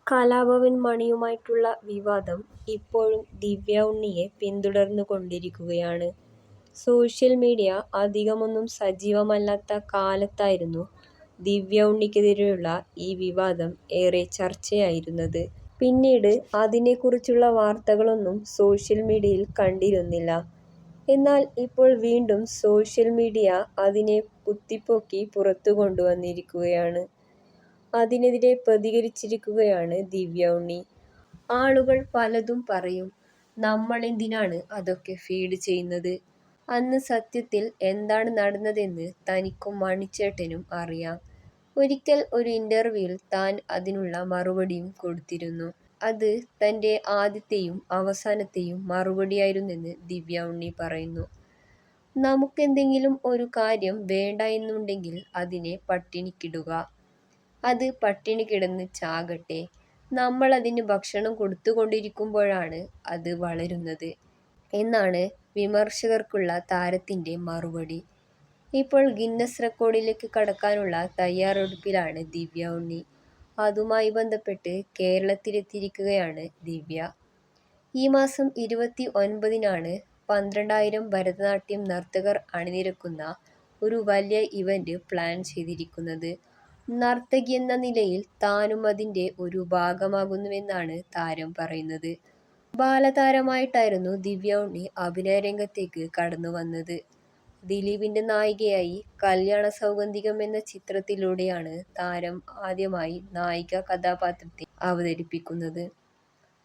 കലാഭവൻ മണിയുമായിട്ടുള്ള വിവാദം ഇപ്പോഴും ദിവ്യ ഉണ്ണിയെ പിന്തുടർന്നുകൊണ്ടിരിക്കുകയാണ്. സോഷ്യൽ മീഡിയ അധികമൊന്നും സജീവമല്ലാത്ത കാലത്തായിരുന്നു ദിവ്യ ഉണ്ണിക്കെതിരെയുള്ള ഈ വിവാദം ഏറെ ചർച്ചയായിരുന്നത്. പിന്നീട് അതിനെക്കുറിച്ചുള്ള വാർത്തകളൊന്നും സോഷ്യൽ മീഡിയയിൽ കണ്ടിരുന്നില്ല. എന്നാൽ ഇപ്പോൾ വീണ്ടും സോഷ്യൽ മീഡിയ അതിനെ കുത്തിപ്പൊക്കി പുറത്തു കൊണ്ടുവന്നിരിക്കുകയാണ്. അതിനെതിരെ പ്രതികരിച്ചിരിക്കുകയാണ് ദിവ്യ ഉണ്ണി. ആളുകൾ പലതും പറയും, നമ്മളെന്തിനാണ് അതൊക്കെ ഫീഡ് ചെയ്യുന്നത്? അന്ന് സത്യത്തിൽ എന്താണ് നടന്നതെന്ന് തനിക്കും മണിച്ചേട്ടനും അറിയാം. ഒരിക്കൽ ഒരു ഇന്റർവ്യൂവിൽ താൻ അതിനുള്ള മറുപടിയും കൊടുത്തിരുന്നു. അത് തന്റെ ആദ്യത്തെയും അവസാനത്തെയും മറുപടിയായിരുന്നെന്ന് ദിവ്യ ഉണ്ണി പറയുന്നു. നമുക്കെന്തെങ്കിലും ഒരു കാര്യം വേണ്ട എന്നുണ്ടെങ്കിൽ അതിനെ പട്ടിണിക്കിടുക. അത് പട്ടിണി കിടന്ന് ചാകട്ടെ. നമ്മളതിന് ഭക്ഷണം കൊടുത്തുകൊണ്ടിരിക്കുമ്പോഴാണ് അത് വളരുന്നത് എന്നാണ് വിമർശകർക്കുള്ള താരത്തിന്റെ മറുപടി. ഇപ്പോൾ ഗിന്നസ് റെക്കോർഡിലേക്ക് കടക്കാനുള്ള തയ്യാറെടുപ്പിലാണ് ദിവ്യ ഉണ്ണി. അതുമായി ബന്ധപ്പെട്ട് കേരളത്തിലെത്തിയിരിക്കുകയാണ് ദിവ്യ. ഈ മാസം 29-നാണ് 12,000 ഭരതനാട്യം നർത്തകർ അണിനിരക്കുന്ന ഒരു വലിയ ഇവന്റ് പ്ലാൻ ചെയ്തിരിക്കുന്നത്. നർത്തകിയെന്ന നിലയിൽ താനും അതിന്റെ ഒരു ഭാഗമാകുന്നുവെന്നാണ് താരം പറയുന്നത്. ബാലതാരമായിട്ടായിരുന്നു ദിവ്യ ഉണ്ണി അഭിനയ രംഗത്തേക്ക് കടന്നു വന്നത്. ദിലീപിന്റെ നായികയായി കല്യാണ സൗഗന്ധികം എന്ന ചിത്രത്തിലൂടെയാണ് താരം ആദ്യമായി നായിക കഥാപാത്രത്തെ അവതരിപ്പിക്കുന്നത്.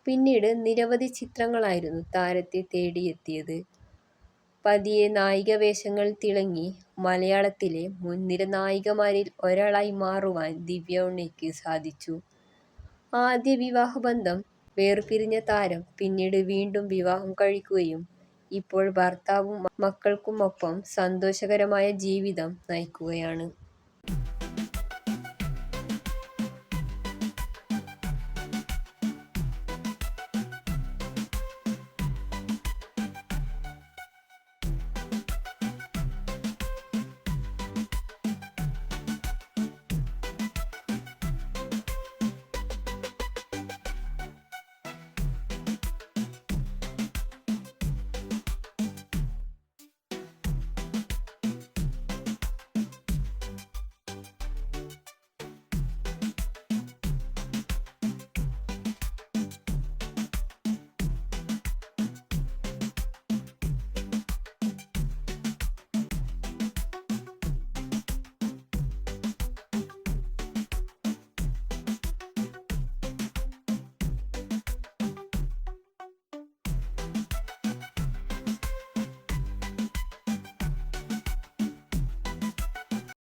പിന്നീട് നിരവധി ചിത്രങ്ങളായിരുന്നു താരത്തെ തേടിയെത്തിയത്. പതിയെ നായിക വേഷങ്ങളിൽ തിളങ്ങി മലയാളത്തിലെ മുൻനിര നായികമാരിൽ ഒരാളായി മാറുവാൻ ദിവ്യ ഉണ്ണിക്ക് സാധിച്ചു. ആദ്യ വിവാഹബന്ധം വേർപിരിഞ്ഞ താരം പിന്നീട് വീണ്ടും വിവാഹം കഴിക്കുകയും ഇപ്പോൾ ഭർത്താവും മക്കൾക്കുമൊപ്പം സന്തോഷകരമായ ജീവിതം നയിക്കുകയാണ്.